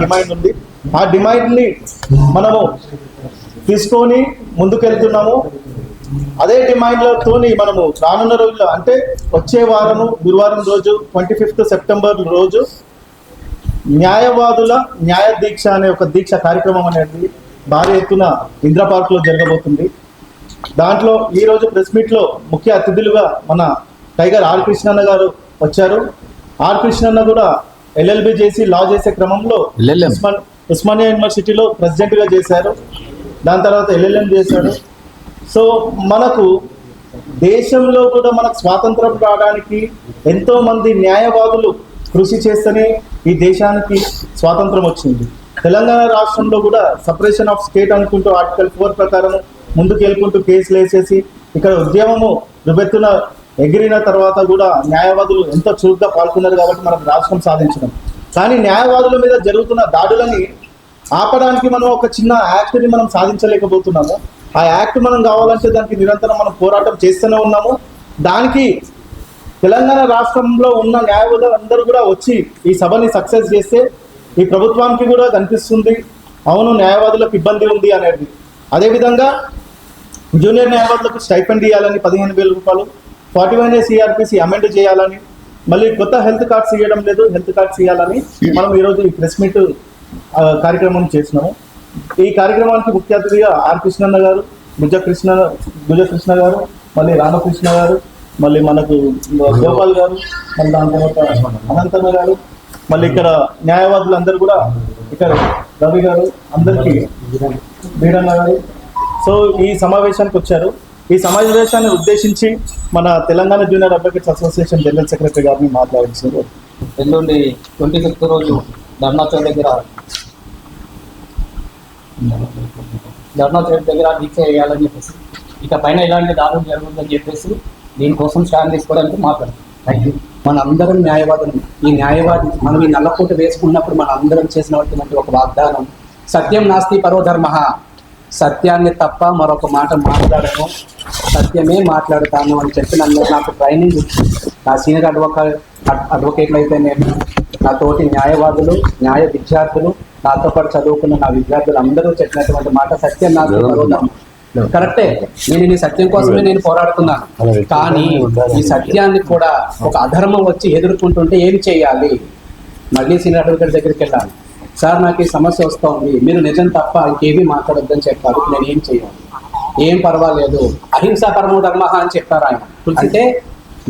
Demand ఉంది. ఆ డిమాండ్ని మనము తీసుకొని ముందుకెళ్తున్నాము. అదే డిమాండ్లతోని మనము రానున్న రోజుల్లో అంటే వచ్చే వారము గురువారం రోజు 25th సెప్టెంబర్ రోజు న్యాయవాదుల న్యాయ దీక్ష అనే ఒక దీక్ష కార్యక్రమం అనేది భారీ ఎత్తున ఇంద్ర పార్క్లో జరగబోతుంది. దాంట్లో ఈరోజు ప్రెస్ మీట్లో ముఖ్య అతిథులుగా మన టైగర్ ఆర్ కృష్ణన్న గారు వచ్చారు. ఆర్ కృష్ణన్న కూడా LLB చేసి లా చేసే క్రమంలో ఉస్మానియా యూనివర్సిటీలో ప్రెసిడెంట్గా చేశారు. దాని తర్వాత LLM చేశాడు. సో మనకు దేశంలో కూడా మనకు స్వాతంత్రం రావడానికి ఎంతోమంది న్యాయవాదులు కృషి చేస్తేనే ఈ దేశానికి స్వాతంత్రం వచ్చింది. తెలంగాణ రాష్ట్రంలో కూడా సపరేషన్ ఆఫ్ స్టేట్ అనుకుంటూ ఆర్టికల్ 4 ప్రకారం ముందుకు వెళ్ళుకుంటూ కేసులు వేసేసి ఇక్కడ ఉద్యమము రుబెత్తున ఎగిరిన తర్వాత కూడా న్యాయవాదులు ఎంతో చురుగ్గా పాల్గొన్నారు కాబట్టి మనకు రాష్ట్రం సాధించడం. కానీ న్యాయవాదుల మీద జరుగుతున్న దాడులని ఆపడానికి మనం ఒక చిన్న యాక్ట్ని మనం సాధించలేకపోతున్నాము. ఆ యాక్ట్ మనం కావాలంటే దానికి నిరంతరం మనం పోరాటం చేస్తూనే ఉన్నాము. దానికి తెలంగాణ రాష్ట్రంలో ఉన్న న్యాయవాదులు అందరూ కూడా వచ్చి ఈ సభని సక్సెస్ చేస్తే ఈ ప్రభుత్వానికి కూడా కనిపిస్తుంది అవును న్యాయవాదులకు ఇబ్బంది ఉంది అనేది. అదేవిధంగా జూనియర్ న్యాయవాదులకు స్టైఫండ్ ఇవ్వాలని 15,000 రూపాయలు, 41A CRPC అమెండ్ చేయాలని, మళ్ళీ కొత్త హెల్త్ కార్డ్స్ ఇవ్వడం లేదు, హెల్త్ కార్డ్స్ ఇవ్వాలని మనం ఈరోజు ఈ ప్రెస్ మీట్ కార్యక్రమం చేసినాము. ఈ కార్యక్రమానికి ముఖ్య అతిథిగా ఆర్ కృష్ణన్న గారు, భుజ కృష్ణ గారు, మళ్ళీ రామకృష్ణ గారు, మళ్ళీ మనకు గోపాల్ గారు, మళ్ళీ దాని తర్వాత అనంతమ్మ గారు, మళ్ళీ ఇక్కడ న్యాయవాదులు అందరూ కూడా ఇక్కడ రవి గారు, అందరికీ వీరన్న గారు. సో ఈ సమావేశానికి వచ్చారు. ఈ సమావేశాన్ని ఉద్దేశించి మన Telangana junior advocates association general secretary గారిని మాట్లాడించారు. ఎల్లుండి 25th రోజు ధర్నా చౌక్ దగ్గర దీక్ష చేయాలని చెప్పేసి, ఇక పైన ఇలాంటి దారుణం జరుగుతుందని చెప్పేసి దీనికోసం స్టాండ్ తీసుకోవడానికి మాట్లాడుతున్నాం. మన అందరం న్యాయవాదులు. ఈ న్యాయవాది మనం ఈ నల్లకోట వేసుకున్నప్పుడు మన అందరం చేసినటువంటి ఒక వాగ్దానం, సత్యం నాస్తి పరో ధర్మ, సత్యాన్ని తప్ప మరొక మాట మాట్లాడను, సత్యమే మాట్లాడతాను అని చెప్పి నాకు ట్రైనింగ్ నా సీనియర్ అడ్వకేట్లు అయితే నేను, నా తోటి న్యాయవాదులు, న్యాయ విద్యార్థులు, నాతో పాటు చదువుకున్న నా విద్యార్థులు అందరూ చెప్పినటువంటి మాట సత్యం నాస్తి పరో ధర్మ. కరెక్టే, నేను ఈ సత్యం కోసమే నేను పోరాడుతున్నాను. కానీ ఈ సత్యాన్ని కూడా ఒక అధర్మం వచ్చి ఎదుర్కొంటుంటే ఏం చేయాలి? మళ్ళీ సీనియర్ అడ్వకేట్ దగ్గరికి వెళ్ళాలి. సార్ నాకు ఈ సమస్య వస్తుంది, మీరు నిజం తప్ప ఇంకేమీ మాట్లాడొద్దని చెప్పారు, నేను ఏం చేయాలి? ఏం పర్వాలేదు, అహింసా పరమో ధర్మ అని చెప్పారు ఆయన. అంటే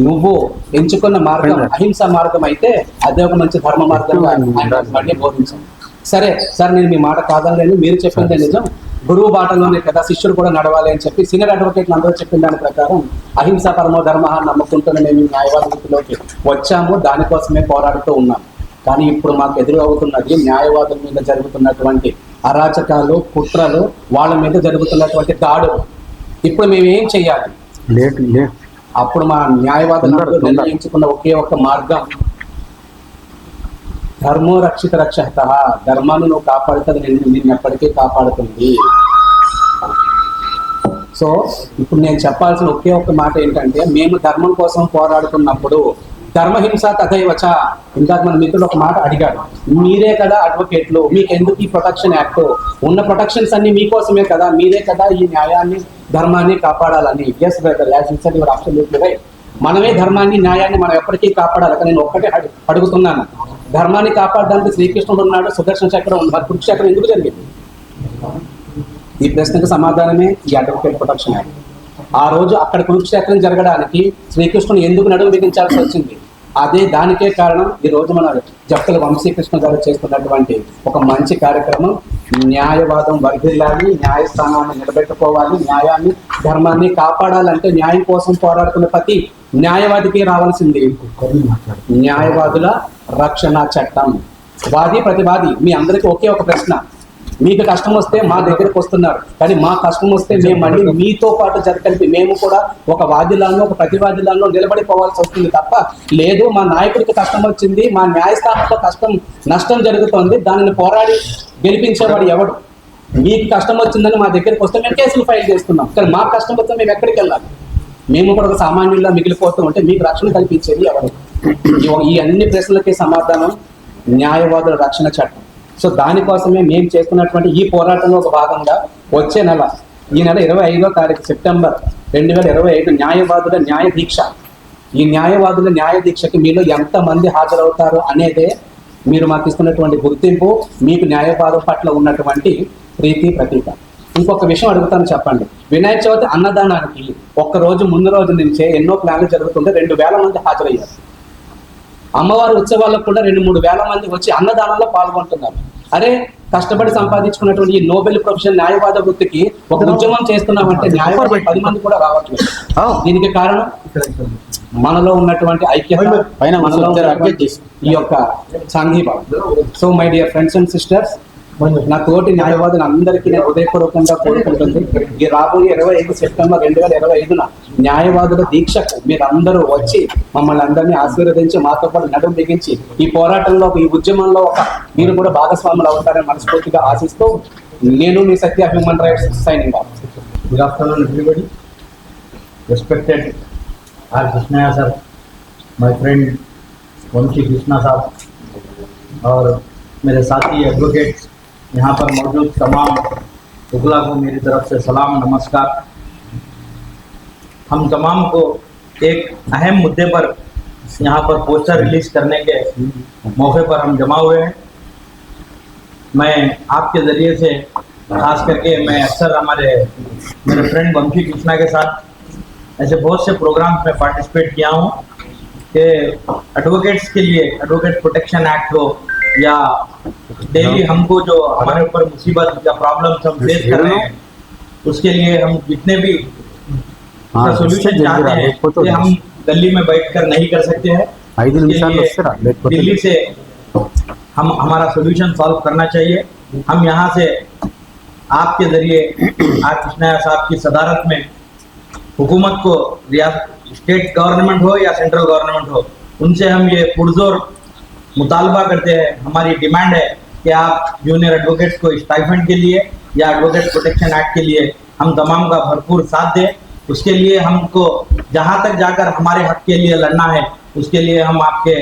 నువ్వు ఎంచుకున్న మార్గం అహింసా మార్గం అయితే అదే ఒక మంచి ధర్మ మార్గంగా ఆయన మళ్ళీ బోధించాను. సరే సార్, నేను మీ మాట కాదనలేను, మీరు చెప్పిందే నిజం, గురువు బాటలోనే కదా శిష్యుడు కూడా నడవాలి అని చెప్పి సీనియర్ అడ్వకేట్లు అందరూ చెప్పిన దాని ప్రకారం అహింసా పరమో ధర్మ నమ్ముకుంటూనే మేము న్యాయవాదులలోకి వచ్చాము. దానికోసమే పోరాడుతూ ఉన్నాము. కానీ ఇప్పుడు మాకు ఎదురు అవుతున్నది న్యాయవాదుల మీద జరుగుతున్నటువంటి అరాచకాలు, కుట్రలు, వాళ్ళ మీద జరుగుతున్నటువంటి దాడులు. ఇప్పుడు మేము ఏం చెయ్యాలి? అప్పుడు మా న్యాయవాదులు నిర్ణయించుకున్న ఒకే ఒక్క మార్గం, ధర్మో రక్షిత రక్షత, ధర్మాన్ని నువ్వు కాపాడుతుంది, నిన్ను ఎప్పటికీ కాపాడుతుంది. సో ఇప్పుడు నేను చెప్పాల్సిన ఒకే ఒక్క మాట ఏంటంటే, మేము ధర్మం కోసం పోరాడుతున్నప్పుడు ధర్మహింస తథైవచ, ఇందాక మన మిత్రులు ఒక మాట అడిగాడు, మీరే కదా అడ్వకేట్లు, మీకు ఎందుకు ఈ ప్రొటెక్షన్ యాక్ట్? ఉన్న ప్రొటెక్షన్స్ అన్ని మీకోసమే కదా, మీరే కదా ఈ న్యాయాన్ని ధర్మాన్ని కాపాడాలని. Yes brother, as you said, you are absolutely right. మనమే ధర్మాన్ని న్యాయాన్ని మనం ఎప్పటికీ కాపాడాలి. నేను ఒక్కటే అడుగుతున్నాను, ధర్మాన్ని కాపాడడానికి శ్రీకృష్ణుడు ఉన్నాడు, సుదర్శన చక్రం ఉంది, మరి కురుక్షేత్రం ఎందుకు జరిగింది? ఈ ప్రశ్నకు సమాధానమే ఈ అడ్వకేట్ ప్రొటెక్షన్ యాక్ట్. ఆ రోజు అక్కడ కురుక్షేత్రం జరగడానికి శ్రీకృష్ణుని ఎందుకు నడుము బిగించాల్సి వచ్చింది? అదే దానికే కారణం ఈ రోజు మన జప్తల వంశీకృష్ణ గారు చేస్తున్నటువంటి ఒక మంచి కార్యక్రమం. న్యాయవాదం వర్ధిల్లాలి, న్యాయస్థానాన్ని నిలబెట్టుకోవాలి, న్యాయాన్ని ధర్మాన్ని కాపాడాలంటే న్యాయం కోసం పోరాడుతున్న ప్రతి న్యాయవాదికి రావాల్సింది న్యాయవాదుల రక్షణ చట్టం. వాది ప్రతివాది మీ అందరికీ ఒకే ఒక ప్రశ్న, మీకు కష్టం వస్తే మా దగ్గరకు వస్తున్నారు, కానీ మా కష్టం వస్తే మేము మళ్ళీ మీతో పాటు జరిపి మేము కూడా ఒక వాదిలానో ఒక ప్రతివాదిలానో నిలబడిపోవాల్సి వస్తుంది తప్ప, లేదు మా నాయకుడికి కష్టం వచ్చింది, మా న్యాయస్థానంలో నష్టం జరుగుతోంది, దానిని పోరాడి గెలిపించేవాడు ఎవడు? మీకు కష్టం వచ్చిందని మా దగ్గరికి వస్తే మేము కేసులు ఫైల్ చేస్తున్నాం, కానీ మాకు కష్టం వస్తే మేము ఎక్కడికి వెళ్ళాలి? మేము కూడా ఒక సామాన్యుల్లా మిగిలిపోతూ ఉంటే మీకు రక్షణ కల్పించేది ఎవరు? ఈ అన్ని ప్రశ్నలకి సమాధానం న్యాయవాదుల రక్షణ చట్టం. సో దానికోసమే మేము చేస్తున్నటువంటి ఈ పోరాటంలో ఒక భాగంగా వచ్చే నెల ఈ నెల 25వ తారీఖు సెప్టెంబర్ 2025 న్యాయవాదుల న్యాయ దీక్ష. ఈ న్యాయవాదుల న్యాయ దీక్షకి మీలో ఎంతమంది హాజరవుతారు అనేదే మీరు మాకు ఇస్తున్నటువంటి గుర్తింపు, మీకు న్యాయవాదం పట్ల ఉన్నటువంటి ప్రీతి ప్రతీక. ఇంకొక విషయం అడుగుతాను, చెప్పండి. వినాయక చవితి అన్నదానానికి ఒక్క రోజు ముందు రోజు నుంచే ఎన్నో ప్లాన్లు జరుగుతుంటే 2,000 మంది హాజరయ్యారు. అమ్మవారి ఉత్సవాలకు కూడా 2-3 వేల మంది వచ్చి అన్నదానంలో పాల్గొంటున్నారు. అరే, కష్టపడి సంపాదించుకున్నటువంటి ఈ నోబెల్ ప్రొఫెషన్ న్యాయవాద వృత్తికి ఒక ఉద్యమం చేస్తున్నామంటే న్యాయవాది 10 మంది కూడా రావట్లేదు. దీనికి కారణం మనలో ఉన్నటువంటి ఐక్యత, మనలో ఉన్నటువంటి ఈ యొక్క సాంఘీభావం. So my dear friends and sisters, నా తోటి న్యాయవాదులు అందరికీ నేను హృదయపూర్వకంగా కోరుకుంటుంది, ఈ రాబోయే 25 సెప్టెంబర్ 2025 న్యాయవాదుల దీక్షకు మీరు అందరూ వచ్చి మమ్మల్ని అందరినీ ఆశీర్వదించి మాతో పాటు నడుము బిగించి ఈ పోరాటంలో, ఈ ఉద్యమంలో మీరు కూడా భాగస్వాములు అవుతారని మనస్ఫూర్తిగా ఆశిస్తూ నేను మీ Satya human rights signing off. Good afternoon everybody. Respected R Krishna sir, my friend Vamshi Krishna साहब और मेरे साथी एडवोकेट्स, यहाँ पर मौजूद तमाम उगला को मेरी तरफ से सलाम नमस्कार। हम तमाम को एक अहम मुद्दे पर यहाँ पर पोस्टर रिलीज करने के मौके पर हम जमा हुए हैं। मैं आपके ज़रिए से खास करके मैं अक्सर मेरे फ्रेंड वंशी कृष्णा के साथ ऐसे बहुत से प्रोग्राम्स में पार्टिसिपेट किया हूँ कि एडवोकेट्स के लिए एडवोकेट प्रोटेक्शन एक्ट हो या डेली हमको जो हमारे ऊपर मुसीबत या प्रॉब्लम्स हम फेस कर रहे हैं उसके लिए हम जितने भी सोल्यूशन चाहते हैं कि हम दिल्ली में बैठकर नहीं कर सकते हैं, दिल्ली से हम हमारा सोल्यूशन सॉल्व करना चाहिए। हम यहाँ से आपके ज़रिए आर कृष्णा साहब की सदारत में हुकूमत को, स्टेट गवर्नमेंट हो या सेंट्रल गवर्नमेंट हो, उनसे हम ये पुरजोर मुतालबा करते हैं, हमारी डिमांड है कि आप जूनियर एडवोकेट्स को स्टाइपेंड के लिए या एडवोकेट प्रोटेक्शन एक्ट के लिए हम तमाम का भरपूर साथ दें। उसके लिए हमको जहाँ तक जाकर हमारे हक के लिए लड़ना है उसके लिए हम आपके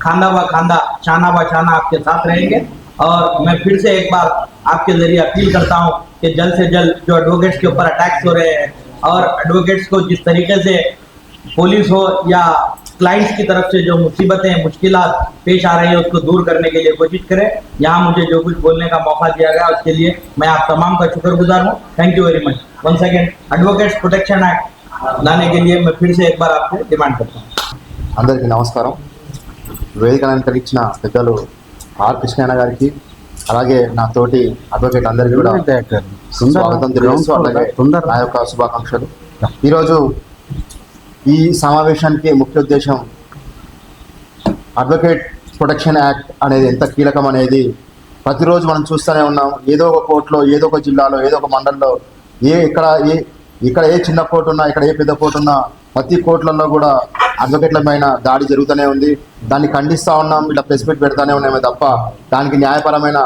खांदा व खांदा, शाना व शाना आपके साथ रहेंगे। और मैं फिर से एक बार आपके ज़रिए अपील करता हूँ कि जल्द से जल्द जो एडवोकेट्स के ऊपर अटैक्स हो रहे हैं और एडवोकेट्स को जिस तरीके से पुलिस हो या क्लाइंट्स की तरफ से जो मुसीबतें, मुश्किलात पेश आ रही है उसको दूर करने के लिए कोशिश करें। यहाँ मुझे जो कुछ बोलने का मौका दिया गया उसके लिए मैं आप तमाम का शुक्रगुजार हूँ। Thank you very much. One second, advocates protection act लाने के लिए मैं फिर से एक बार आपसे डिमांड करता हूँ। అందరికీ నమస్కారం. వేదిక అలంకరించిన పెద్దలు ఆర్ కృష్ణయ్య గారికి, అలాగే నా తోటి అడ్వకేట్ అందరికీ కూడా స్వాగతం తెలియజేస్తూ అలాగే నా యొక్క శుభాకాంక్షలు. ఈరోజు ఈ సమావేశానికి ముఖ్య ఉద్దేశం అడ్వకేట్ ప్రొటెక్షన్ యాక్ట్ అనేది ఎంత కీలకం అనేది ప్రతిరోజు మనం చూస్తూనే ఉన్నాం. ఏదో ఒక కోర్టులో, ఏదో ఒక జిల్లాలో, ఏదో ఒక మండలంలో, ఇక్కడ ఏ చిన్న కోర్టు ఉన్నా, ఇక్కడ ఏ పెద్ద కోర్టు ఉన్నా, ప్రతి కోర్టులలో కూడా అడ్వకేట్ల పైన దాడి జరుగుతూనే ఉంది. దాన్ని ఖండిస్తూ ఉన్నాం, ఇలా ప్రెస్ మీట్ పెడతానే ఉన్నామే తప్ప దానికి న్యాయపరమైన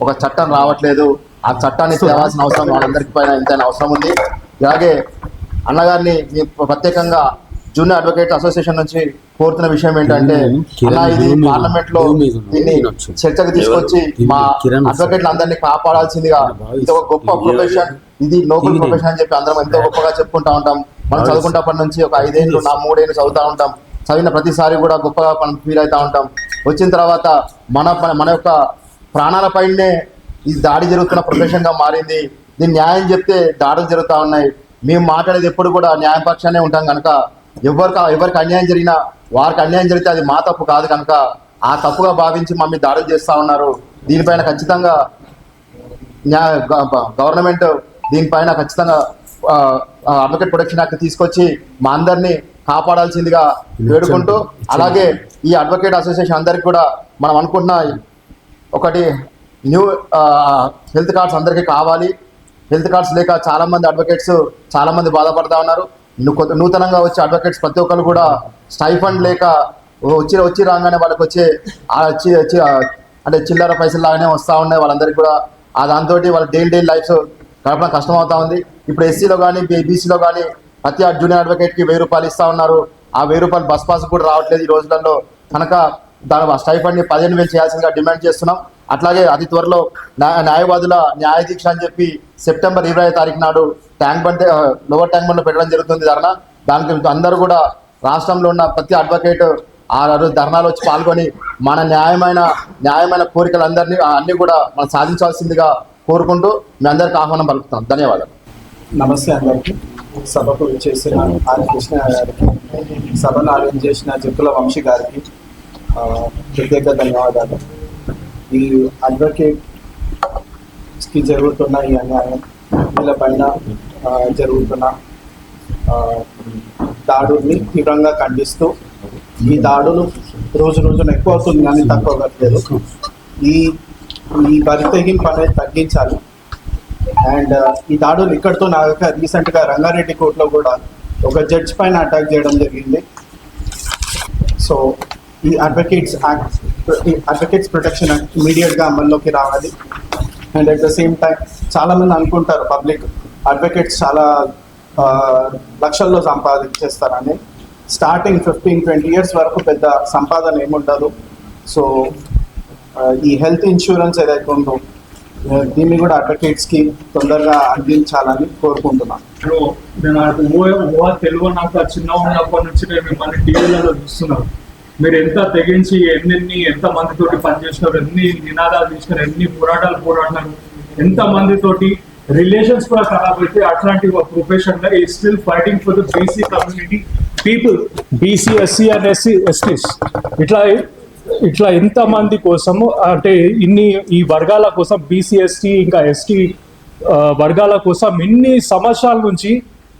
ఒక చట్టం రావట్లేదు. ఆ చట్టాన్ని తేవాల్సిన అవసరం వాళ్ళందరికీ పైన ఎంతైనా అవసరం ఉంది. అలాగే అన్నగారిని ప్రత్యేకంగా జూనియర్ అడ్వకేట్ అసోసియేషన్ నుంచి కోరుతున్న విషయం ఏంటంటే, అలా ఇది పార్లమెంట్ లో దీన్ని చర్చకు తీసుకొచ్చి మా అడ్వకేట్లు అందరినీ కాపాడాల్సిందిగా, ఇది ఒక గొప్ప ప్రొఫెషన్, ఇది నోబెల్ ప్రొఫెషన్ అని చెప్పి అందరం ఎంతో గొప్పగా చెప్పుకుంటా ఉంటాం. మనం చదువుకుంటప్పటి నుంచి ఒక 5 ఏళ్ళు 3 ఏళ్ళు చదువుతూ ఉంటాం. చదివిన ప్రతిసారి కూడా గొప్పగా మనం ఫీల్ అవుతూ ఉంటాం. వచ్చిన తర్వాత మన యొక్క ప్రాణాలపైనే ఈ దాడి జరుగుతున్న ప్రొఫెషన్గా మారింది. దీన్ని న్యాయం చెప్తే దాడులు జరుగుతూ ఉన్నాయి. మేము మాట్లాడేది ఎప్పుడు కూడా న్యాయపక్షానే ఉంటాం కనుక ఎవరికి అన్యాయం జరిగినా, వారికి అన్యాయం జరిగితే అది మా తప్పు కాదు కనుక ఆ తప్పుగా భావించి మమ్మీ దాడులు చేస్తూ ఉన్నారు. దీనిపైన ఖచ్చితంగా గవర్నమెంట్ దీనిపైన ఖచ్చితంగా అడ్వకేట్ ప్రొటెక్షన్ యాక్ట్ తీసుకొచ్చి మా అందరినీ కాపాడాల్సిందిగా వేడుకుంటూ, అలాగే ఈ అడ్వకేట్ అసోసియేషన్ అందరికీ కూడా మనం అనుకుంటున్న ఒకటి న్యూ హెల్త్ కార్డ్స్ అందరికీ కావాలి. హెల్త్ కార్డ్స్ లేక చాలామంది అడ్వకేట్స్ చాలామంది బాధపడతా ఉన్నారు. నూతనంగా వచ్చే అడ్వకేట్స్ ప్రతి ఒక్కరు కూడా స్టైఫండ్ లేక వచ్చి రాగానే వాళ్ళకి వచ్చే అంటే చిల్లర పైసలు లాగానే వస్తూ ఉన్నాయి. వాళ్ళందరికీ కూడా దాంతో వాళ్ళ డైలీ లైఫ్స్ గడపడం కష్టం అవుతా ఉంది. ఇప్పుడు ఎస్సీలో కానీ బీసీలో కానీ ప్రతి జూనియర్ అడ్వకేట్కి 1000 రూపాయలు ఇస్తూ ఉన్నారు. ఆ 1000 రూపాయలు బస్ పాస్ కూడా రావట్లేదు ఈ రోజులలో కనుక దాని స్టైఫండ్ని 15,000 చేయాల్సిందిగా డిమాండ్ చేస్తున్నాం. అట్లాగే అతి త్వరలో న్యాయవాదుల న్యాయదీక్ష అని చెప్పి సెప్టెంబర్ 25 తారీఖు నాడు ట్యాంక్ బండ్ లోవర్ ట్యాంక్ బండ్లో పెట్టడం జరుగుతుంది ధర్నా. దానికి అందరూ కూడా రాష్ట్రంలో ఉన్న ప్రతి అడ్వకేట్ ఆ రోజు ధర్నాలో వచ్చి పాల్గొని మన న్యాయమైన కోరికలందరినీ అన్నీ కూడా మనం సాధించాల్సిందిగా కోరుకుంటూ మీ అందరికీ ఆహ్వానం పలుకుతాం. ధన్యవాదాలు. నమస్తే అందరికీ. సభకు చేసిన ఆర్ కృష్ణ గారికి, సభను అరేంజ్ చేసిన జక్కుల వంశీ గారికి ప్రత్యేక ధన్యవాదాలు. ఈ అడ్వకేట్స్కి జరుగుతున్న ఈ అన్యాయం, వీళ్ళపైన జరుగుతున్న దాడుల్ని తీవ్రంగా ఖండిస్తూ, ఈ దాడులు రోజు రోజున ఎక్కువ అవుతుంది కానీ తక్కువ అవ్వట్లేదు. ఈ బరి తెగింపు అనేది తగ్గించాలి. అండ్ ఈ దాడులు ఇక్కడితో నాక రీసెంట్గా రంగారెడ్డి కోర్టులో కూడా ఒక జడ్జ్ పైన అటాక్ చేయడం జరిగింది. సో ఈ అడ్వకేట్స్ ప్రొటెక్షన్ యాక్ట్ ఇమీడియట్గా అమల్లోకి రావాలి. And at the same time చాలామంది అనుకుంటారు పబ్లిక్ అడ్వకేట్స్ చాలా లక్షల్లో సంపాదించేస్తారని. స్టార్టింగ్ 15-20 years వరకు పెద్ద సంపాదన ఏముండదు. సో ఈ హెల్త్ ఇన్సూరెన్స్ ఏదైతే ఉందో దీన్ని కూడా అడ్వకేట్స్కి తొందరగా అందించాలని కోరుకుంటున్నాను. నేను నాకు ఊహ తెలుగు నాకు చిన్న ఉన్నప్పటి నుంచి నేను మిమ్మల్ని టీవీలలో చూస్తున్నాను. మీరు ఎంత తెగించి ఎంత మందితోటి పనిచేసినారు, ఎన్ని నినాదాలు తీసినారు, ఎన్ని పోరాటాలు, ఎంత మందితోటి రిలేషన్స్ కూడా ఖరాబ్ అయితే అట్లాంటి ఒక ప్రొఫెషన్ గా ఈ still fighting for the BC community people, BC, SC and ఎస్టీస్. ఇట్లా ఎంత మంది కోసము అంటే ఈ వర్గాల కోసం, బీసీ, ఎస్టీ ఇంకా ఎస్టీ వర్గాల కోసం ఇన్ని సంవత్సరాల నుంచి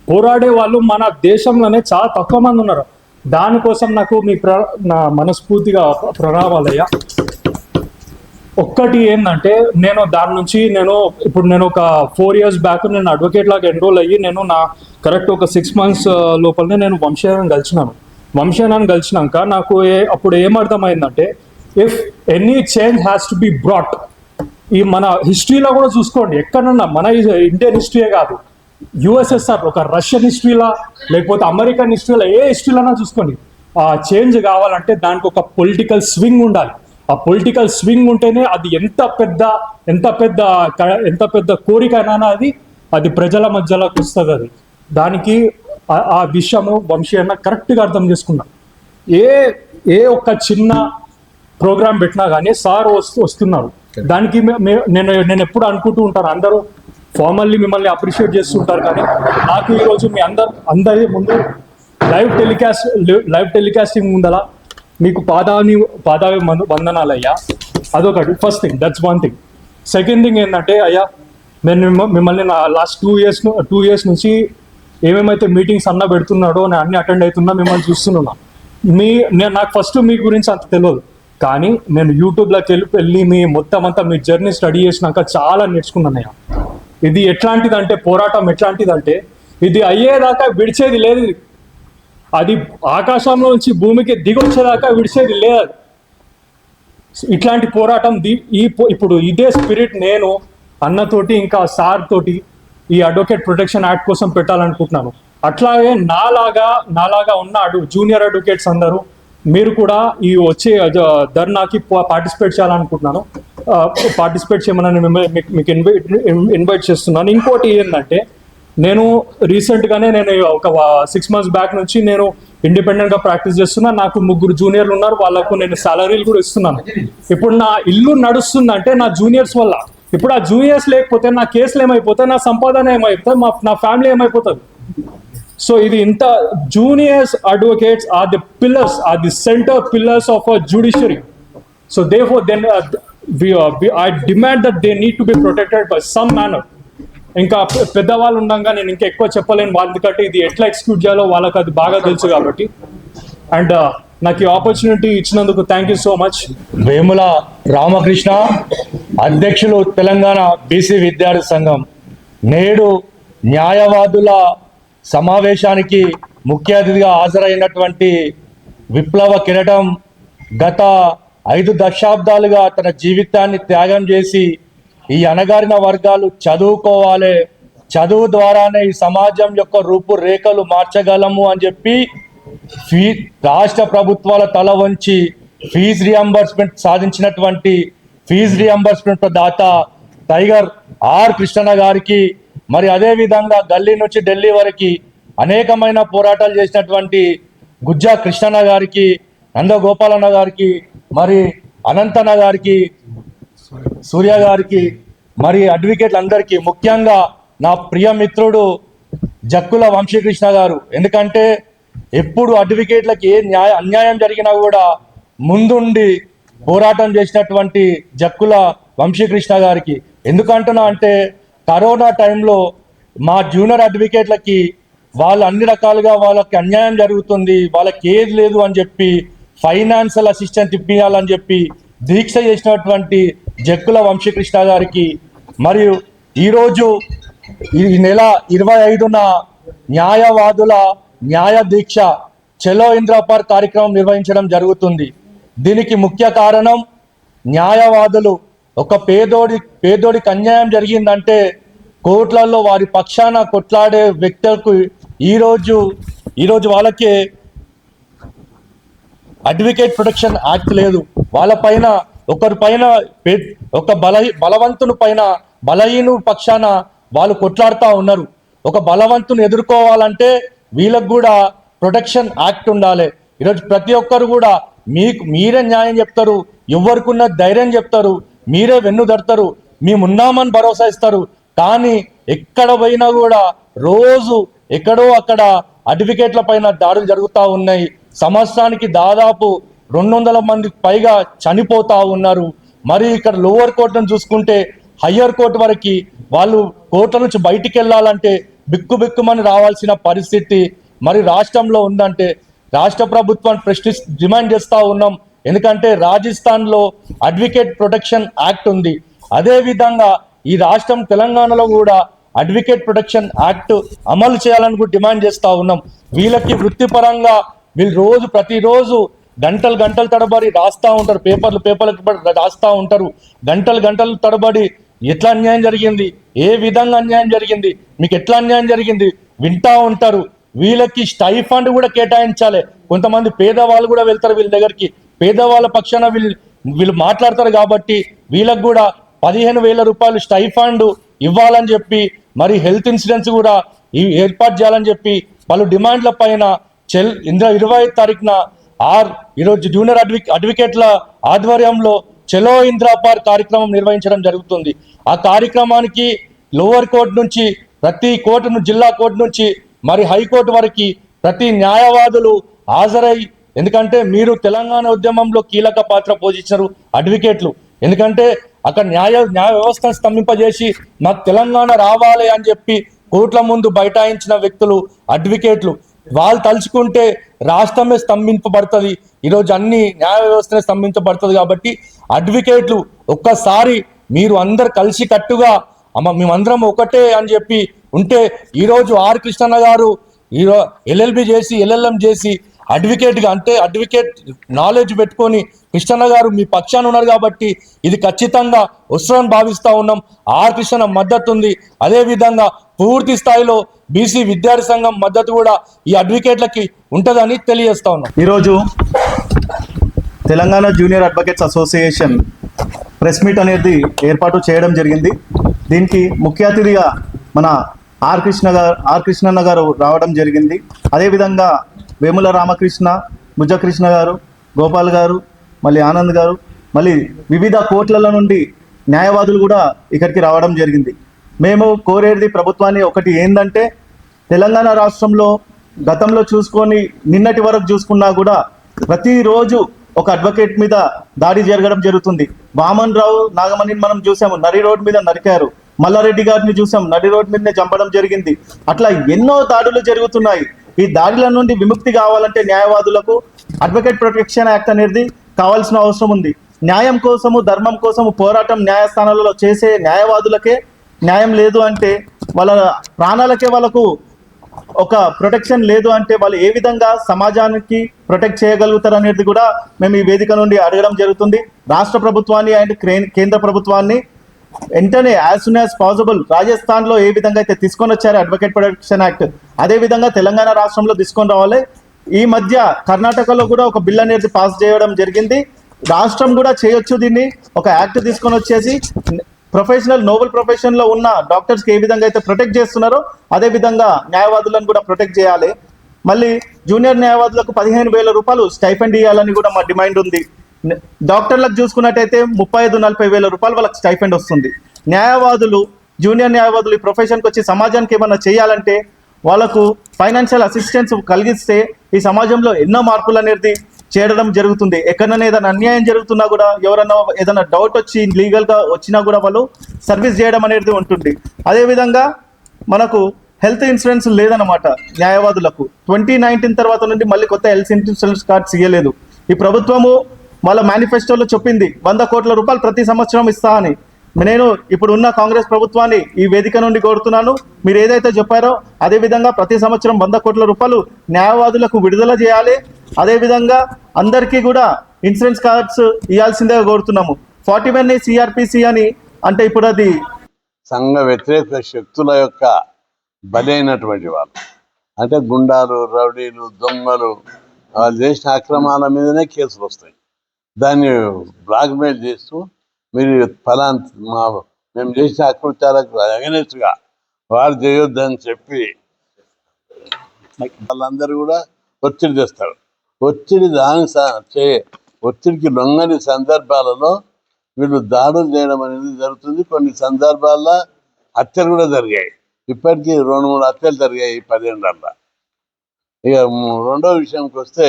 పోరాడే వాళ్ళు మన దేశంలోనే చాలా తక్కువ మంది ఉన్నారు. దానికోసం నాకు నా మనస్ఫూర్తిగా ప్రణామాలయ్యా. ఒక్కటి ఏంటంటే దాని నుంచి ఇప్పుడు ఒక 4 years బ్యాక్ నేను అడ్వకేట్ లాగా ఎన్రోల్ అయ్యి నా కరెక్ట్ ఒక 6 months లోపలనే నేను వంశీనాన్ని కలిసినాక నాకు అప్పుడు ఏమర్థమైందంటే, if any change has to be brought, ఈ మన హిస్టరీలో కూడా చూసుకోండి, ఎక్కడన్నా మన ఇండియన్ హిస్టరీయే కాదు, యుఎస్ఎస్ఆర్ ఒక రష్యన్ హిస్టరీలా లేకపోతే అమెరికన్ హిస్టరీలో ఏ హిస్టరీలోనా చూసుకోండి, ఆ చేంజ్ కావాలంటే దానికి ఒక పొలిటికల్ స్వింగ్ ఉండాలి. ఆ పొలిటికల్ స్వింగ్ ఉంటేనే అది ఎంత పెద్ద కోరికైనా అది ప్రజల మధ్యలోకి వస్తుంది. అది దానికి ఆ విషయము వంశీ అన్న కరెక్ట్గా అర్థం చేసుకున్నా. ఏ ఒక్క చిన్న ప్రోగ్రామ్ పెట్టినా కానీ సార్ వస్తున్నారు. దానికి నేను ఎప్పుడు అనుకుంటూ ఉంటాను, అందరూ ఫార్మల్లీ మిమ్మల్ని అప్రిషియేట్ చేస్తుంటారు, కానీ నాకు ఈరోజు మీ అందరి ముందు లైవ్ టెలికాస్టింగ్ ముందలా మీకు పాదావి వందనాలు అయ్యా. అదొకటి first thing, that's one thing. Second thing ఏంటంటే అయ్యా, నేను మిమ్మల్ని నా లాస్ట్ 2 years నుంచి ఏమేమైతే మీటింగ్స్ అన్న పెడుతున్నాడో నేను అన్ని అటెండ్ అవుతున్నా, మిమ్మల్ని చూస్తున్నా. నాకు ఫస్ట్ మీ గురించి అంత తెలియదు, కానీ నేను యూట్యూబ్లోకి వెళ్ళి మొత్తం అంతా మీ జర్నీ స్టడీ చేసినాక చాలా నేర్చుకున్నానయ్యా. ఇది ఎట్లాంటిదంటే, పోరాటం ఎట్లాంటిదంటే, ఇది అయ్యేదాకా విడిచేది లేదు. అది ఆకాశంలో నుంచి భూమికి దిగొచ్చేదాకా విడిచేది లేదు. ఇట్లాంటి పోరాటం ఇప్పుడు ఇదే స్పిరిట్ నేను అన్నతోటి ఇంకా సార్ తోటి ఈ అడ్వకేట్ ప్రొటెక్షన్ యాక్ట్ కోసం పెట్టాలనుకుంటున్నాను. అట్లాగే నాలాగా ఉన్న జూనియర్ అడ్వకేట్స్ అందరూ మీరు కూడా ఈ వచ్చే ధర్నాకి పార్టిసిపేట్ చేయాలనుకుంటున్నాను. పార్టిసిపేట్ చేయమని మీకు ఇన్వైట్ చేస్తున్నాను. ఇంకోటి ఏంటంటే, నేను రీసెంట్గానే ఒక 6 months బ్యాక్ నుంచి నేను ఇండిపెండెంట్గా ప్రాక్టీస్ చేస్తున్నా. నాకు 3 juniors ఉన్నారు, వాళ్ళకు నేను సాలరీలు కూడా ఇస్తున్నాను. ఇప్పుడు నా ఇల్లు నడుస్తుందంటే నా జూనియర్స్ వల్ల. ఇప్పుడు ఆ జూనియర్స్ లేకపోతే నా కేసులు ఏమైపోతాయి, నా సంపాదన ఏమైపోతుంది, నా ఫ్యామిలీ ఏమైపోతుంది. సో ఇది ఇంత juniors advocates are the pillars, are the centre pillars of a judiciary. So therefore then I demand that they need to be protected by some manner. ఇంకా పెద్దవాళ్ళు ఉండగా నేను ఇంకా ఎక్కువ చెప్పలేను, ఎందుకంటే ఇది ఎట్లా ఎక్స్క్యూట్ చేయాలో వాళ్ళకి అది బాగా తెలుసు కాబట్టి. అండ్ నాకు ఈ ఆపర్చునిటీ ఇచ్చినందుకు thank you so much. Vemula Ramakrishna, అధ్యక్షులు తెలంగాణ బీసీ విద్యార్థి సంఘం. నేడు న్యాయవాదుల సమావేశానికి ముఖ్య అతిథిగా హాజరైనటువంటి విప్లవ కిరటం గత 5 దశాబ్దాలుగా తన జీవితాన్ని త్యాగం చేసి ఈ అణగారిన వర్గాలు చదువుకోవాలి, చదువు ద్వారానే ఈ సమాజం యొక్క రూపురేఖలు మార్చగలము అని చెప్పి రాష్ట్ర ప్రభుత్వాల తల వంచి ఫీజు రియంబర్స్మెంట్ సాధించినటువంటి ఫీజు రియంబర్స్మెంట్ దాత టైగర్ ఆర్ కృష్ణన్న గారికి, మరి అదే విధంగా గల్లీ నుంచి ఢిల్లీ వరకు అనేకమైన పోరాటాలు చేసినటువంటి గుజ్జా కృష్ణన్న గారికి, నందగోపాలన్న గారికి, మరి అనంతన్న గారికి, సూర్య గారికి, మరి అడ్వకేట్లందరికీ, ముఖ్యంగా నా ప్రియ మిత్రుడు జక్కుల వంశీకృష్ణ గారు, ఎందుకంటే ఎప్పుడు అడ్వకేట్లకి ఏ అన్యాయం జరిగినా కూడా ముందుండి పోరాటం చేసినటువంటి జక్కుల వంశీకృష్ణ గారికి. ఎందుకంటున్నా అంటే కరోనా టైంలో మా జూనియర్ అడ్వకేట్లకి వాళ్ళు అన్ని రకాలుగా వాళ్ళకి అన్యాయం జరుగుతుంది, వాళ్ళకి ఏది లేదు అని చెప్పి ఫైనాన్షియల్ అసిస్టెంట్ ఇప్పించాలని చెప్పి దీక్ష చేసినటువంటి జక్కుల వంశీకృష్ణ గారికి, మరియు ఈరోజు ఈ నెల 25న న్యాయవాదుల న్యాయ దీక్ష చలో ఇంద్రాపార్ కార్యక్రమం నిర్వహించడం జరుగుతుంది. దీనికి ముఖ్య కారణం న్యాయవాదులు ఒక పేదోడికి అన్యాయం జరిగిందంటే కోర్టులలో వారి పక్షాన కొట్లాడే వ్యక్తులకు ఈరోజు వాళ్ళకే అడ్వకేట్ ప్రొటెక్షన్ యాక్ట్ లేదు. వాళ్ళపైన ఒకరిపైన ఒక బలవంతుని పైన బలహీను పక్షాన వాళ్ళు కొట్లాడుతూ ఉన్నారు. ఒక బలవంతుని ఎదుర్కోవాలంటే వీళ్ళకు కూడా ప్రొటెక్షన్ యాక్ట్ ఉండాలి. ఈరోజు ప్రతి ఒక్కరు కూడా మీరే న్యాయం చెప్తారు, ఎవరికున్న ధైర్యం చెప్తారు, మీరే వెన్నుదడతారు, మేమున్నామని భరోసా ఇస్తారు. కానీ ఎక్కడ పోయినా కూడా రోజు ఎక్కడో అక్కడ అడ్వకేట్ల పైన దాడులు జరుగుతూ ఉన్నాయి. సంవత్సరానికి దాదాపు 200 మందికి పైగా చనిపోతా ఉన్నారు. మరి ఇక్కడ లోవర్ కోర్టును చూసుకుంటే హయ్యర్ కోర్టు వరకు వాళ్ళు కోర్టుల నుంచి బయటికి వెళ్ళాలంటే బిక్కుమని రావాల్సిన పరిస్థితి మరి రాష్ట్రంలో ఉందంటే రాష్ట్ర ప్రభుత్వాన్ని డిమాండ్ చేస్తూ ఉన్నాం. ఎందుకంటే రాజస్థాన్లో అడ్వకేట్ ప్రొటెక్షన్ యాక్ట్ ఉంది. అదేవిధంగా ఈ రాష్ట్రం తెలంగాణలో కూడా అడ్వకేట్ ప్రొటెక్షన్ యాక్ట్ అమలు చేయాలని కూడా డిమాండ్ చేస్తూ ఉన్నాం. వీళ్ళకి వృత్తిపరంగా వీళ్ళు ప్రతిరోజు గంటలు తడబడి రాస్తూ ఉంటారు, పేపర్లు రాస్తూ ఉంటారు. గంటలు తడబడి ఎట్లా అన్యాయం జరిగింది, ఏ విధంగా అన్యాయం జరిగింది, మీకు ఎట్లా అన్యాయం జరిగింది వింటా ఉంటారు. వీళ్ళకి స్టైఫండ్ కూడా కేటాయించాలి. కొంతమంది పేదవాళ్ళు కూడా వెళ్తారు వీళ్ళ దగ్గరికి, పేదవాళ్ళ పక్షాన వీళ్ళు మాట్లాడతారు. కాబట్టి వీళ్ళకు కూడా 15,000 రూపాయలు స్టైఫండ్ ఇవ్వాలని చెప్పి, మరి హెల్త్ ఇన్సూరెన్స్ కూడా ఏర్పాటు చేయాలని చెప్పి పలు డిమాండ్ల పైన 25 తారీఖున ఈరోజు జూనియర్ అడ్వకేట్ల ఆధ్వర్యంలో చలో ఇంద్రాపార్ కార్యక్రమం నిర్వహించడం జరుగుతుంది. ఆ కార్యక్రమానికి లోవర్ కోర్టు నుంచి ప్రతి కోర్టును, జిల్లా కోర్టు నుంచి మరి హైకోర్టు వరకు ప్రతి న్యాయవాదులు హాజరై, ఎందుకంటే మీరు తెలంగాణ ఉద్యమంలో కీలక పాత్ర పోషించారు అడ్వకేట్లు. ఎందుకంటే అక్కడ న్యాయ వ్యవస్థను స్తంభింపజేసి మాకు తెలంగాణ రావాలి అని చెప్పి కోర్టుల ముందు బైఠాయించిన వ్యక్తులు అడ్వకేట్లు. వాళ్ళు తలుచుకుంటే రాష్ట్రమే స్తంభింపబడుతుంది, ఈరోజు అన్ని న్యాయ వ్యవస్థనే స్తంభించబడుతుంది. కాబట్టి అడ్వకేట్లు ఒక్కసారి మీరు అందరు కలిసి కట్టుగా మేమందరం ఒకటే అని చెప్పి ఉంటే ఈరోజు ఆర్ కృష్ణన్న గారు ఎల్ఎల్బి చేసి LLM చేసి అడ్వకేట్గా, అంటే అడ్వకేట్ నాలెడ్జ్ పెట్టుకొని కృష్ణన్న గారు మీ పక్షాన ఉన్నారు. కాబట్టి ఇది ఖచ్చితంగా వస్తుందని భావిస్తూ ఉన్నాం. ఆర్ కృష్ణన్న మద్దతు ఉంది. అదేవిధంగా పూర్తి స్థాయిలో బీసీ విద్యార్థి సంఘం మద్దతు కూడా ఈ అడ్వకేట్లకి ఉంటుందని తెలియజేస్తా ఉన్నాం. ఈరోజు Telangana junior advocates association press meet అనేది ఏర్పాటు చేయడం జరిగింది. దీనికి ముఖ్య అతిథిగా మన ఆర్ కృష్ణన్న గారు రావడం జరిగింది. అదేవిధంగా వేముల రామకృష్ణ, ముజ్జకృష్ణ గారు, గోపాల్ గారు, మళ్ళీ ఆనంద్ గారు, మళ్ళీ వివిధ కోర్టుల నుండి న్యాయవాదులు కూడా ఇక్కడికి రావడం జరిగింది. మేము కోరేది ప్రభుత్వాన్ని ఒకటి ఏంటంటే, తెలంగాణ రాష్ట్రంలో గతంలో చూసుకొని నిన్నటి వరకు చూసుకున్నా కూడా ప్రతిరోజు ఒక అడ్వకేట్ మీద దాడి జరగడం జరుగుతుంది. వామన్ రావు నాగమణిని మనం చూసాము, నరి రోడ్ మీద నరికారు. మల్లారెడ్డి గారిని చూసాం, నడి రోడ్ మీదనే చంపడం జరిగింది. అట్లా ఎన్నో దాడులు జరుగుతున్నాయి. ఈ దాడుల నుండి విముక్తి కావాలంటే న్యాయవాదులకు అడ్వకేట్ ప్రొటెక్షన్ యాక్ట్ అనేది కావాల్సిన అవసరం ఉంది. న్యాయం కోసము, ధర్మం కోసము పోరాటం న్యాయస్థానాలలో చేసే న్యాయవాదులకే న్యాయం లేదు అంటే, వాళ్ళ ప్రాణాలకే వాళ్ళకు ఒక ప్రొటెక్షన్ లేదు అంటే వాళ్ళు ఏ విధంగా సమాజానికి ప్రొటెక్ట్ చేయగలుగుతారు అనేది కూడా మేము ఈ వేదిక నుండి అడగడం జరుగుతుంది. రాష్ట్ర ప్రభుత్వాన్ని అండ్ కేంద్ర ప్రభుత్వాన్ని వెంటనే యాజ్ సూన్ యాజ్ పాసిబుల్ రాజస్థాన్లో ఏ విధంగా అయితే తీసుకొని వచ్చారో అడ్వకేట్ ప్రొటెక్షన్ యాక్ట్, అదేవిధంగా తెలంగాణ రాష్ట్రంలో తీసుకొని రావాలి. ఈ మధ్య కర్ణాటకలో కూడా ఒక బిల్ అనేది పాస్ చేయడం జరిగింది. రాష్ట్రం కూడా చేయొచ్చు దీన్ని. ఒక యాక్ట్ తీసుకొని వచ్చేసి ప్రొఫెషనల్ నోబెల్ ప్రొఫెషన్లో ఉన్న డాక్టర్స్కి ఏ విధంగా అయితే ప్రొటెక్ట్ చేస్తున్నారో అదే విధంగా న్యాయవాదులను కూడా ప్రొటెక్ట్ చేయాలి. మళ్ళీ జూనియర్ న్యాయవాదులకు 15,000 రూపాయలు స్టైఫండ్ ఇవ్వాలని కూడా మా డిమాండ్ ఉంది. డాక్టర్లకు చూసుకున్నట్టయితే 35-40 వేల రూపాయలు వాళ్ళకి స్టైఫండ్ వస్తుంది. న్యాయవాదులు, జూనియర్ న్యాయవాదులు ఈ ప్రొఫెషన్కి వచ్చి సమాజానికి ఏమన్నా చేయాలంటే వాళ్ళకు ఫైనాన్షియల్ అసిస్టెన్స్ కలిగిస్తే ఈ సమాజంలో ఎన్నో మార్పులు అనేది చేయడం జరుగుతుంది. ఎక్కడైనా ఏదైనా అన్యాయం జరుగుతున్నా కూడా ఎవరన్నా ఏదైనా డౌట్ వచ్చి లీగల్గా వచ్చినా కూడా వాళ్ళు సర్వీస్ చేయడం అనేది ఉంటుంది. అదేవిధంగా మనకు హెల్త్ ఇన్సూరెన్స్ లేదన్నమాట న్యాయవాదులకు. 2019 తర్వాత నుండి మళ్ళీ కొత్త హెల్త్ ఇన్సూరెన్స్ కార్డ్స్ ఇవ్వలేదు. ఈ ప్రభుత్వము వాళ్ళ మేనిఫెస్టోలో చెప్పింది 100 కోట్ల రూపాయలు ప్రతి సంవత్సరం ఇస్తా అని. నేను ఇప్పుడు ఉన్న కాంగ్రెస్ ప్రభుత్వాన్ని ఈ వేదిక నుండి కోరుతున్నాను, మీరు ఏదైతే చెప్పారో అదే విధంగా ప్రతి సంవత్సరం 100 కోట్ల రూపాయలు న్యాయవాదులకు విడుదల చేయాలి. అదేవిధంగా అందరికీ కూడా ఇన్సూరెన్స్ కార్డ్స్ ఇవ్వాల్సిందిగా కోరుతున్నాము. 41A CRPC అని అంటే ఇప్పుడు అది సంఘ వ్యతిరేక శక్తుల యొక్క బలైనటువంటి వాళ్ళు, అంటే గుండాలు, రౌడీలు, దొంగలు, వాళ్ళు చేసిన అక్రమాల మీదనే కేసులు వస్తాయి. దాన్ని బ్లాక్మెయిల్ చేస్తూ మీరు మేము చేసిన అకృత్యాలకు అగనెస్ట్గా వారు చేయొద్దని చెప్పి వాళ్ళందరూ కూడా ఒత్తిడి చేస్తారు. ఒత్తిడికి లొంగని సందర్భాలలో వీళ్ళు దాడులు చేయడం అనేది జరుగుతుంది. కొన్ని సందర్భాల్లో హత్యలు కూడా జరిగాయి. ఇప్పటికీ 2-3 హత్యలు జరిగాయి ఈ 10 ఏళ్ళల్లో. ఇక రెండో విషయంకి వస్తే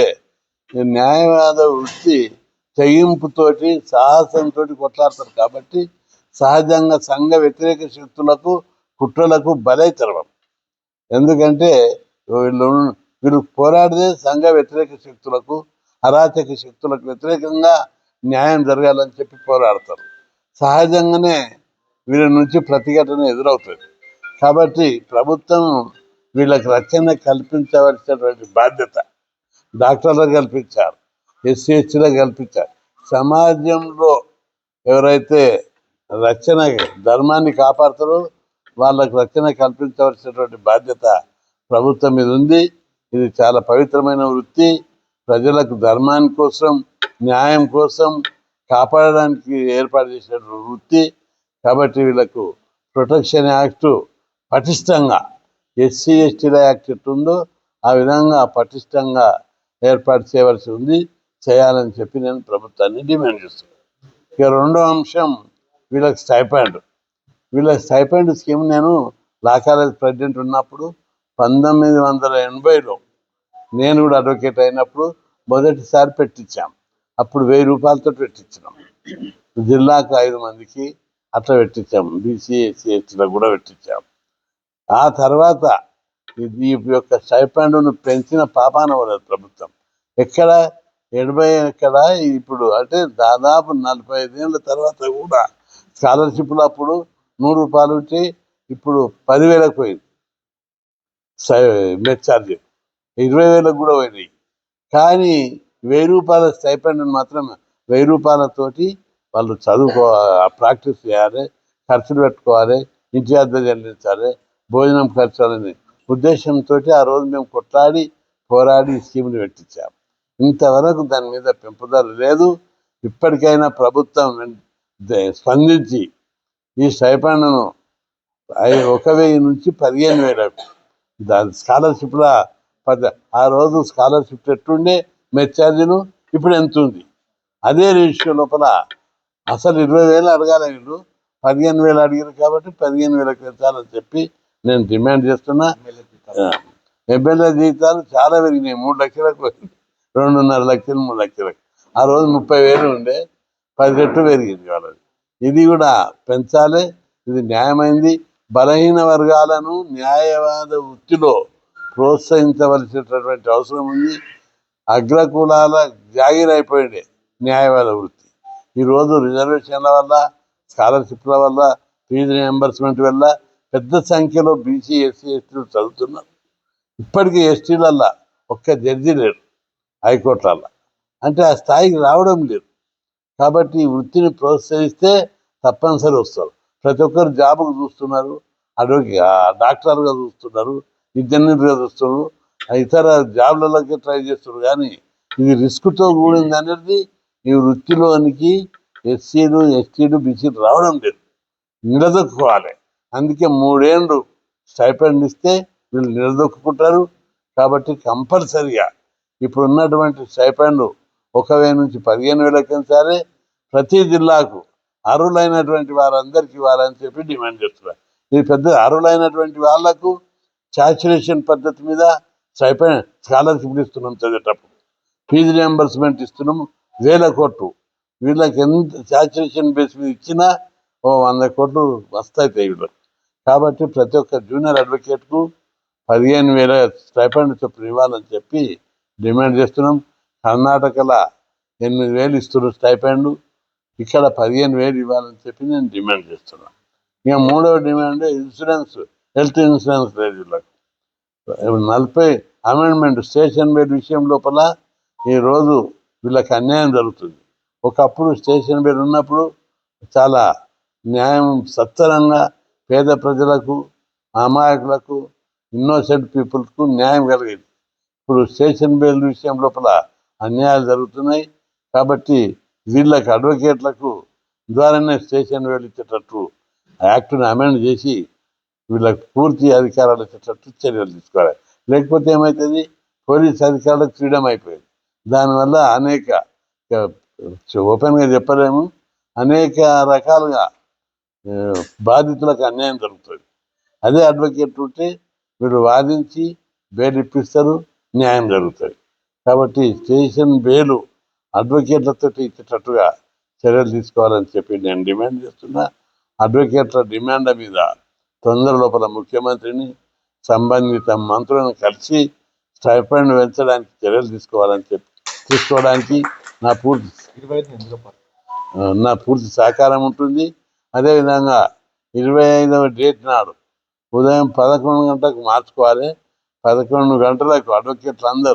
న్యాయవాద వృత్తి తెగింపుతోటి, సాహసంతో కొట్లాడతారు కాబట్టి సహజంగా సంఘ వ్యతిరేక శక్తులకు, కుట్రలకు బలైతరం. ఎందుకంటే వీళ్ళు పోరాడితే సంఘ వ్యతిరేక శక్తులకు, అరాచక శక్తులకు వ్యతిరేకంగా న్యాయం జరగాలని చెప్పి పోరాడతారు. సహజంగానే వీళ్ళ నుంచి ప్రతిఘటన ఎదురవుతుంది. కాబట్టి ప్రభుత్వం వీళ్ళకి రక్షణ కల్పించవలసినటువంటి బాధ్యత డాక్టర్లకు కల్పించారు, SC/STలకు కల్పించారు. సమాజంలో ఎవరైతే రక్షణ ధర్మాన్ని కాపాడుతారో వాళ్ళకు రక్షణ కల్పించవలసినటువంటి బాధ్యత ప్రభుత్వం మీద ఉంది. ఇది చాలా పవిత్రమైన వృత్తి. ప్రజలకు ధర్మాని కోసం, న్యాయం కోసం కాపాడడానికి ఏర్పాటు చేసినటువంటి వృత్తి. కాబట్టి వీళ్ళకు ప్రొటెక్షన్ యాక్టు పటిష్టంగా, SC/STల యాక్ట్ ఎట్టుందో ఆ విధంగా పటిష్టంగా ఏర్పాటు చేయవలసి ఉంది, చేయాలని చెప్పి నేను ప్రభుత్వాన్ని డిమాండ్ చేస్తున్నాను. ఇక రెండో అంశం వీళ్ళకి స్టైపెండ్. వీళ్ళ స్టైపెండ్ స్కీమ్ నేను లా కాలేజ్ ప్రెసిడెంట్ ఉన్నప్పుడు 1980లో నేను కూడా అడ్వకేట్ అయినప్పుడు మొదటిసారి పెట్టించాం. అప్పుడు 1000 రూపాయలతో పెట్టించినాం. జిల్లాకు 5 మందికి అట్లా పెట్టించాం. BC, SC/STలకు కూడా పెట్టించాం. ఆ తర్వాత ఈ యొక్క స్టైపెండ్ను పెంచిన పాపాన పడదు ప్రభుత్వం. ఎక్కడ 80 ఎక్కడ ఇప్పుడు అంటే దాదాపు 45 ఏళ్ళ తర్వాత కూడా స్కాలర్షిప్లు అప్పుడు 100 రూపాయలు ఉంటే ఇప్పుడు 10,000కు పోయింది. మెచ్ ఛార్జీ 20,000కు కూడా పోయినాయి. కానీ 1000 రూపాయల స్టైపెండ్ మాత్రం 1000 రూపాయలతోటి వాళ్ళు ప్రాక్టీస్ చేయాలి, ఖర్చులు పెట్టుకోవాలి, ఇంటి అద్దె చెల్లించాలి, భోజనం ఖర్చు అనే ఉద్దేశంతో ఆ రోజు మేము కొట్లాడి పోరాడి స్కీములు పెట్టించాము. ఇంతవరకు దాని మీద పెంపుదల లేదు. ఇప్పటికైనా ప్రభుత్వం స్పందించి ఈ స్టైపెండ్ను 1,000 నుంచి 15,000 దాని స్కాలర్షిప్ల ఆ రోజు స్కాలర్షిప్ ఎట్టుండే మెచ్ ఛార్జీలు ఇప్పుడు ఎంత ఉంది, అదే రేషియో లోపల అసలు 20,000 అడగాలి, వీళ్ళు 15,000 అడిగారు కాబట్టి 15,000 పెంచాలని చెప్పి నేను డిమాండ్ చేస్తున్నా. ఎమ్మెల్యే జీతాలు చాలా పెరిగినాయి. 3 లక్షలకు 2.5 లక్షలు 3 లక్షలకు. ఆ రోజు 30,000 ఉండే, 10 రెట్లు పెరిగింది వాళ్ళది. ఇది కూడా పెంచాలి. ఇది న్యాయమైంది. బలహీన వర్గాలను న్యాయవాద వృత్తిలో ప్రోత్సహించవలసినటువంటి అవసరం ఉంది. అగ్రకులాల జాగిరైపోయింది న్యాయవాద వృత్తి. ఈరోజు రిజర్వేషన్ల వల్ల, స్కాలర్షిప్ల వల్ల, ఫీజు రియంబర్స్మెంట్ వల్ల పెద్ద సంఖ్యలో BC, SC/STలు చదువుతున్నారు. ఇప్పటికీ STలల్లో ఒక్క జడ్జి లేరు హైకోర్టులలో. అంటే ఆ స్థాయికి రావడం లేదు. కాబట్టి ఈ వృత్తిని ప్రోత్సహిస్తే తప్పనిసరి వస్తారు. ప్రతి ఒక్కరు జాబుకు చూస్తున్నారు, డాక్టర్గా చూస్తున్నారు, ఇంజనీర్గా చూస్తున్నారు, ఇతర జాబ్లలోకి ట్రై చేస్తున్నారు. కానీ ఇది రిస్క్తో కూడింది అనేది ఈ వృత్తిలోనికి ఎస్సీలు ఎస్టీలు బీసీలు రావడం లేదు, నిలదొక్కుకోవాలి. అందుకే 3 ఏళ్ళు స్టైపెండ్ ఇస్తే వీళ్ళు నిలదొక్కుంటారు. కాబట్టి కంపల్సరిగా ఇప్పుడు ఉన్నటువంటి స్టైపెండ్ 1,000 నుంచి 15,000 పెంచాలి. ప్రతి జిల్లాకు అర్హులైనటువంటి వారందరికీ ఇవ్వాలని చెప్పి డిమాండ్ చేస్తున్నారు. ఇది పెద్ద అర్హులైనటువంటి వాళ్లకు సాచురేషన్ పద్ధతి మీద స్కాలర్షిప్ ఇస్తున్నాం, చదివేటప్పుడు ఫీజు రియంబర్స్మెంట్ ఇస్తున్నాం 1,000 కోట్లు. వీళ్ళకి ఎంత సాచురేషన్ బేస్ మీద ఇచ్చినా 100 కోట్లు వస్తాయి వీళ్ళకి. కాబట్టి ప్రతి ఒక్క జూనియర్ అడ్వకేట్కు 15,000 స్టైపెండ్ చొప్పున ఇవ్వాలని చెప్పి డిమాండ్ చేస్తున్నాం. కర్ణాటకలో 8,000 ఇస్తున్నారు స్టైపెండ్, ఇక్కడ 15,000 ఇవ్వాలని చెప్పి నేను డిమాండ్ చేస్తున్నాను. ఇక 3వ డిమాండ్ ఇన్సూరెన్స్, హెల్త్ ఇన్సూరెన్స్ లేదు వీళ్ళకు. 40 అమెండ్మెంట్ స్టేషన్ బెడ్ విషయం లోపల ఈరోజు వీళ్ళకి అన్యాయం జరుగుతుంది. ఒకప్పుడు స్టేషన్ బెడ్ ఉన్నప్పుడు చాలా న్యాయం సత్వరంగా పేద ప్రజలకు, అమాయకులకు, ఇన్నోసెంట్ పీపుల్స్కు న్యాయం కలిగేది. ఇప్పుడు స్టేషన్ బెయిల్ విషయం లోపల అన్యాయాలు జరుగుతున్నాయి. కాబట్టి వీళ్ళకి అడ్వకేట్లకు ద్వారానే స్టేషన్ బెయిల్ ఇచ్చేటట్టు యాక్ట్ని అమెండ్ చేసి వీళ్ళకి పూర్తి అధికారాలు ఇచ్చేటట్టు చర్యలు తీసుకోవాలి. లేకపోతే ఏమవుతుంది, పోలీస్ అధికారులకు ఫ్రీడమ్ అయిపోయింది. దానివల్ల అనేక ఓపెన్గా చెప్పలేము, అనేక రకాలుగా బాధితులకు అన్యాయం జరుగుతుంది. అదే అడ్వకేట్ ఉంటే వీళ్ళు వాదించి బెయిల్ ఇప్పిస్తారు, న్యాయం జరుగుతుంది. కాబట్టి స్టేషన్ బెయిల్ అడ్వకేట్లతో ఇచ్చేటట్టుగా చర్యలు తీసుకోవాలని చెప్పి నేను డిమాండ్ చేస్తున్నా. అడ్వకేట్ల డిమాండ్ మీద తొందర లోపల ముఖ్యమంత్రిని, సంబంధిత మంత్రులను కలిసి స్టైపెండ్ పెంచడానికి చర్యలు తీసుకోవడానికి నా పూర్తి సహకారం ఉంటుంది. అదేవిధంగా 25వ డేట్ నాడు ఉదయం 11 గంటలకు మార్చుకోవాలి. 11 గంటలకు అడ్వకేట్లు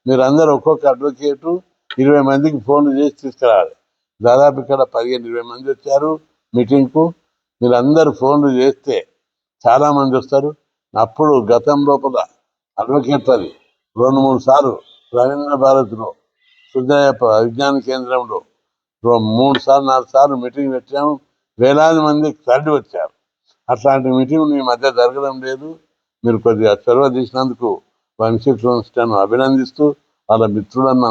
మీరందరూ ఒక్కొక్క అడ్వకేటు 20 మందికి ఫోన్లు చేసి తీసుకురావాలి. దాదాపు ఇక్కడ 15-20 మంది వచ్చారు మీటింగ్కు. మీరందరూ ఫోన్లు చేస్తే చాలామంది వస్తారు. అప్పుడు గతం లోపల అడ్వకేట్లది 2-3 సార్లు రవీంద్ర భారత్లో, సుందరయ్య విజ్ఞాన కేంద్రంలో 3 సార్లు 4 సార్లు మీటింగ్ పెట్టాము. వేలాది మంది తరలి వచ్చారు. అట్లాంటి మీటింగ్ మీ మధ్య జరగడం లేదు. మీరు కొద్దిగా చొరవ తీసినందుకు వంశీ క్రోన్స్టన్ అభినందిస్తూ వాళ్ళ మిత్రులను